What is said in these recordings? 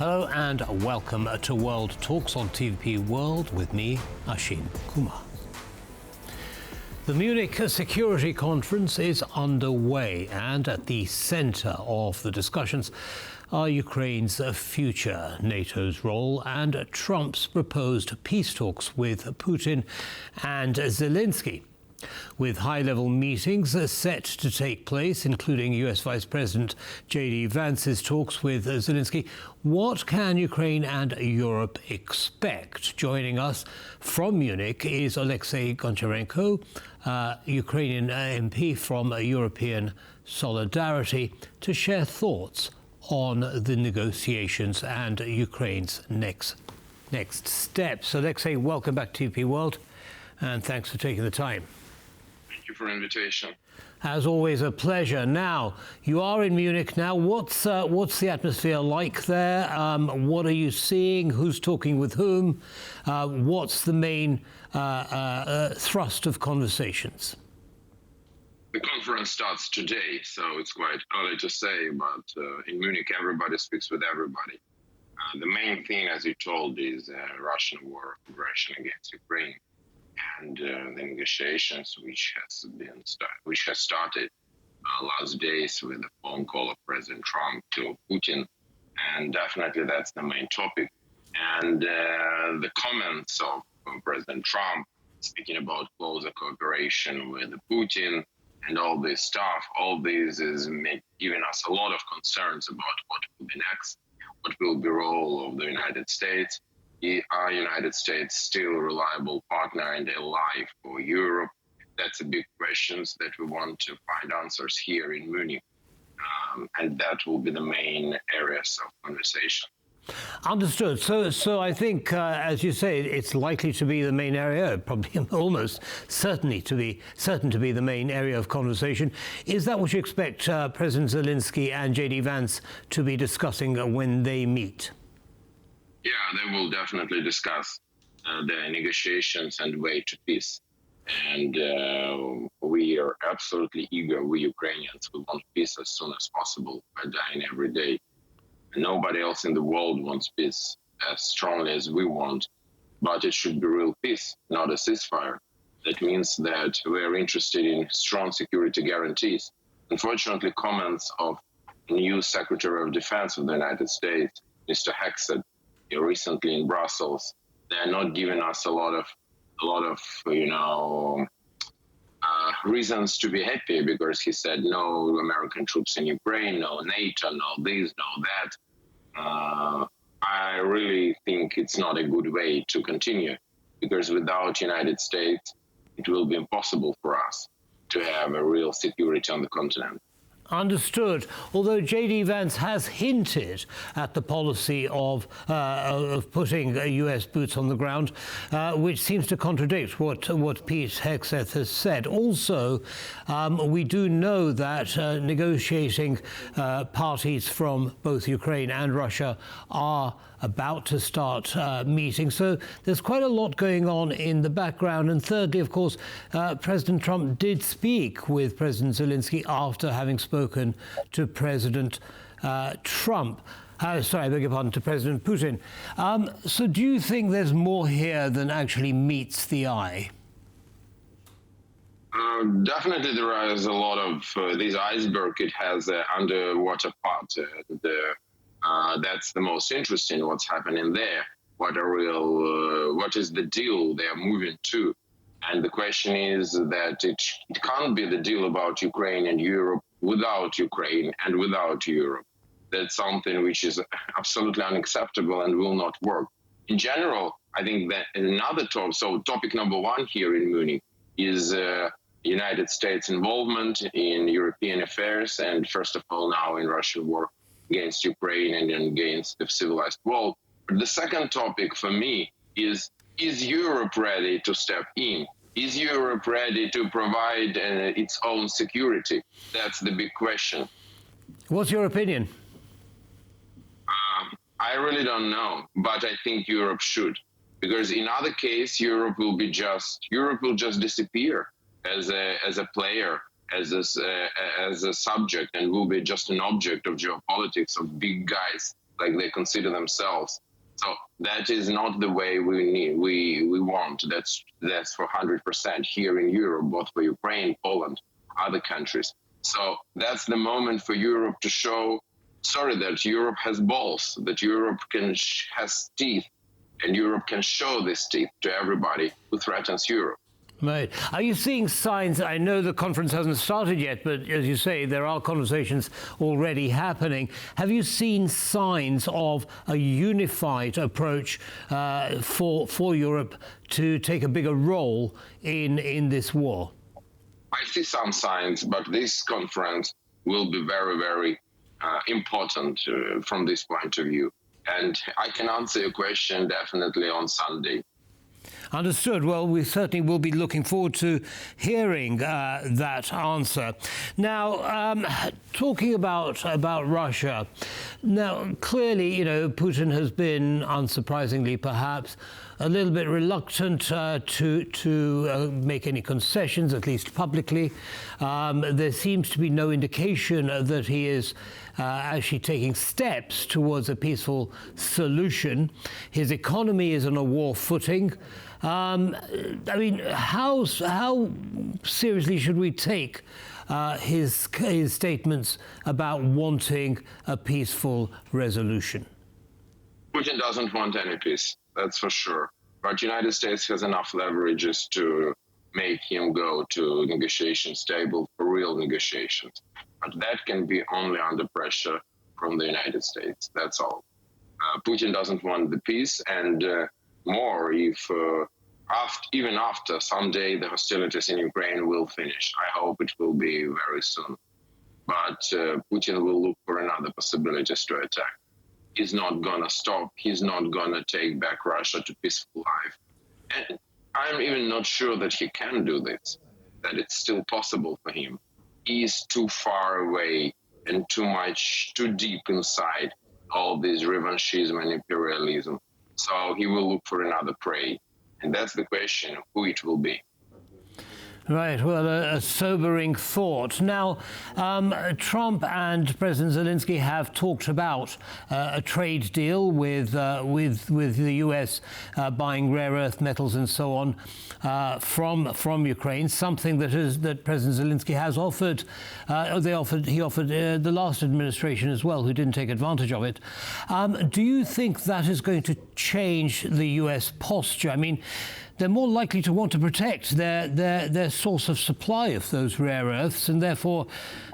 Hello and welcome to World Talks on TVP World with me, Ashim Kumar. The Munich Security Conference is underway, and at the center of the discussions are Ukraine's future, NATO's role, and Trump's proposed peace talks with Putin and Zelenskyy. With high-level meetings set to take place, including US Vice President J.D. Vance's talks with Zelenskyy, what can Ukraine and Europe expect? Joining us from Munich is Oleksiy Goncharenko, Ukrainian MP from European Solidarity, to share thoughts on the negotiations and Ukraine's next steps. Oleksiy, welcome back to TVP World, and thanks for taking the time. Thank you for the invitation. As always, a pleasure. Now, you are in Munich now. What's the atmosphere like there? What are you seeing? Who's talking with whom? What's the main thrust of conversations? The conference starts today, so it's quite early to say, but in Munich, everybody speaks with everybody. The main thing, as you told, is Russian war aggression against Ukraine. And the negotiations which has started last days with the phone call of President Trump to Putin, and definitely that's the main topic. And the comments of President Trump speaking about closer cooperation with Putin and all this stuff, all this is giving us a lot of concerns about what will be next, what will be the role of the United States. Are United States still a reliable partner and ally for Europe? That's a big question that we want to find answers here in Munich. And that will be the main areas of conversation. Understood. So I think, as you say, it's likely to be the main area, probably almost certain to be the main area of conversation. Is that what you expect President Zelenskyy and J.D. Vance to be discussing when they meet? Yeah, they will definitely discuss the negotiations and way to peace. And we are absolutely eager, we Ukrainians, we want peace as soon as possible. We're dying every day. And nobody else in the world wants peace as strongly as we want. But it should be real peace, not a ceasefire. That means that we're interested in strong security guarantees. Unfortunately, comments of new Secretary of Defense of the United States, Mr. Hexed, recently in Brussels, they're not giving us a lot of reasons to be happy, because he said no American troops in Ukraine, no NATO, no this, no that. I really think it's not a good way to continue, because without United States, it will be impossible for us to have a real security on the continent. Understood. Although J.D. Vance has hinted at the policy of putting U.S. boots on the ground, which seems to contradict what Pete Hegseth has said. Also, we do know that negotiating parties from both Ukraine and Russia are about to start meeting. So there's quite a lot going on in the background. And thirdly, of course, President Trump did speak with President Zelenskyy after having spoken to President to President Putin. So do you think there's more here than actually meets the eye? Definitely there is a lot of this iceberg. It has an underwater part. That's the most interesting, what's happening there. What is the deal they are moving to? And the question is that it can't be the deal about Ukraine and Europe without Ukraine and without Europe. That's something which is absolutely unacceptable and will not work. In general, I think that another topic number one here in Munich is United States involvement in European affairs, and first of all now in Russian war against Ukraine and against the civilized world. But the second topic for me is Europe ready to step in? Is Europe ready to provide its own security? That's the big question. What's your opinion? I really don't know, but I think Europe should, because in other case, Europe will just disappear as a player, as a subject, and will be just an object of geopolitics of big guys like they consider themselves. So that is not the way we want. That's for 100% here in Europe, both for Ukraine, Poland, other countries. So that's the moment for Europe to show, that Europe has balls, that Europe has teeth, and Europe can show this teeth to everybody who threatens Europe. Right. Are you seeing signs? I know the conference hasn't started yet, but as you say, there are conversations already happening. Have you seen signs of a unified approach for Europe to take a bigger role in this war? I see some signs, but this conference will be very, very important from this point of view. And I can answer your question definitely on Sunday. Understood. Well, we certainly will be looking forward to hearing that answer. Now, talking about Russia, now clearly, Putin has been, unsurprisingly perhaps, a little bit reluctant to make any concessions, at least publicly. There seems to be no indication that he is actually taking steps towards a peaceful solution. His economy is on a war footing. I mean, how seriously should we take his statements about wanting a peaceful resolution? Putin doesn't want any peace, that's for sure. But the United States has enough leverages to make him go to negotiations table for real negotiations. But that can be only under pressure from the United States, that's all. Putin doesn't want the peace, and more if even after someday the hostilities in Ukraine will finish. I hope it will be very soon. But Putin will look for another possibilities to attack. He's not gonna stop. He's not gonna take back Russia to peaceful life. And I'm even not sure that he can do this, that it's still possible for him. He's too far away and too deep inside all this revanchism and imperialism. So he will look for another prey. And that's the question, who it will be. Right, well, a sobering thought. Now, Trump and President Zelenskyy have talked about a trade deal with the U.S. Buying rare earth metals and so on from Ukraine, something that President Zelenskyy has offered. He offered the last administration as well, who didn't take advantage of it. Do you think that is going to change the U.S. posture? I mean, they're more likely to want to protect their source of supply of those rare earths, and therefore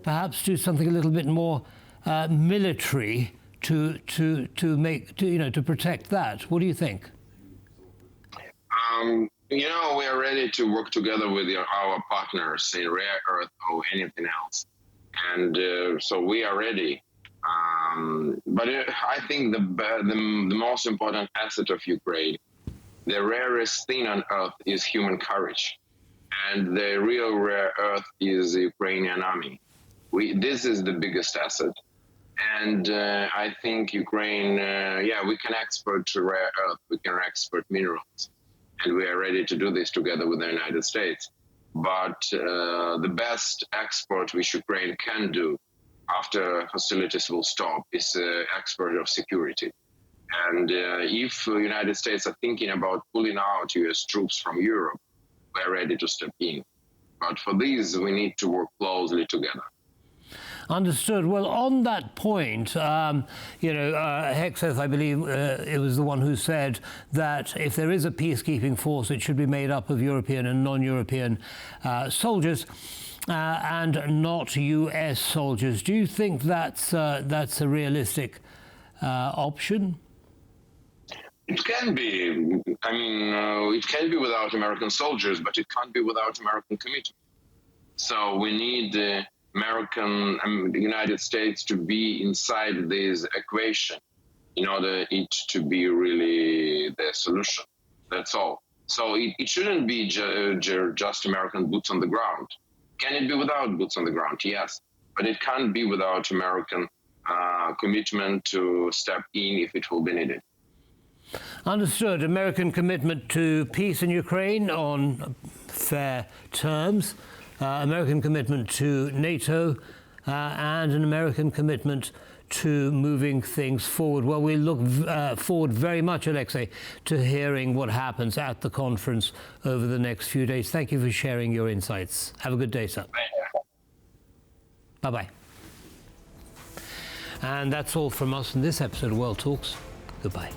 perhaps do something a little bit more military to protect that. What do you think? We are ready to work together with our partners in rare earth or anything else, and so we are ready. But I think the most important asset of Ukraine, the rarest thing on earth, is human courage. And the real rare earth is the Ukrainian army. This is the biggest asset. And I think Ukraine, we can export rare earth, we can export minerals. And we are ready to do this together with the United States. But the best export which Ukraine can do after hostilities will stop is export of security. And if the United States are thinking about pulling out U.S. troops from Europe, we're ready to step in. But for this, we need to work closely together. Understood. Well, on that point, Hegseth, I believe, it was the one who said that if there is a peacekeeping force, it should be made up of European and non-European soldiers. And not U.S. soldiers. Do you think that's a realistic option? It can be. I mean, it can be without American soldiers, but it can't be without American commitment. So we need the United States to be inside this equation in order it to be really the solution. That's all. So it shouldn't be just American boots on the ground. Can it be without boots on the ground? Yes, but it can't be without American commitment to step in if it will be needed. Understood. American commitment to peace in Ukraine on fair terms. American commitment to NATO and an American commitment to moving things forward. Well, we look forward very much, Oleksiy, to hearing what happens at the conference over the next few days. Thank you for sharing your insights. Have a good day, sir. Bye-bye. And that's all from us in this episode of World Talks. Goodbye.